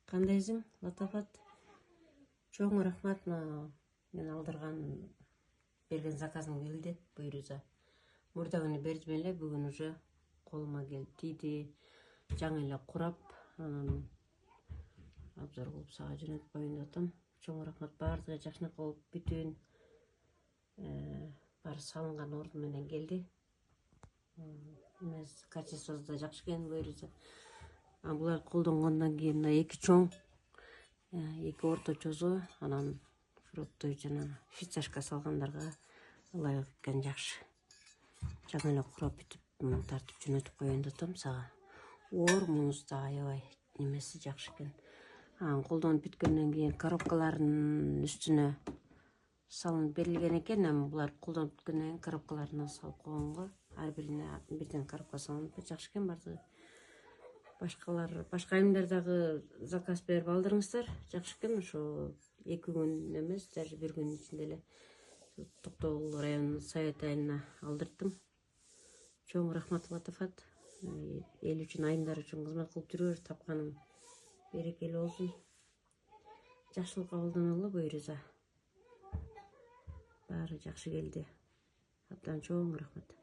Кандайсың, Латафат? Чоң рахмат, мен алдырган берген заказым келди, буйруза. Мурда күнү бердим эле, бүгүн уже колума келип тийди. Жаңы эле курап, анан обзор кылып сага жөнөтүп коеюн деп атам. Чоң рахмат, баардыгы жакшынакай болуп бүтүн баары салынган орду менен келди. Эмес качествосу да жакшы экен буйруза. Буларды колдонгондон кийин мына эки чоң, эки орточосу, анан шуруптой жана фисташка салгандарга ылайык экен, жакшы. Жаңы эле курап бүтүп, тартып жөнөтүп коеюн деп атам сага. Оор муз да аябай немеси жакшы экен. Анан колдонуп бүткөндөн кийин коробкалардын үстүнө салынып берилген экен. Эми буларды колдонуп бүткөндөн кийин коробкаларына салып койгонго, ар бирине бирден коробка салынып, жакшы экен баардыгы. Башка айымдар дагы заказ берип алдырыңыздар. Жакшы экен, ошо 2 күн эмес, даже 1 күн ичинде эле Токтогул районунун совет айылына алдырттым. Чоң рахмат, Латафат. Эл үчүн, айымдар үчүн кызмат кылып жүрөр, тапканың берекелүү болсун. Жакшылык кабылданалы, буйруза. Баары жакшы келди. Абдан чоң рахмат.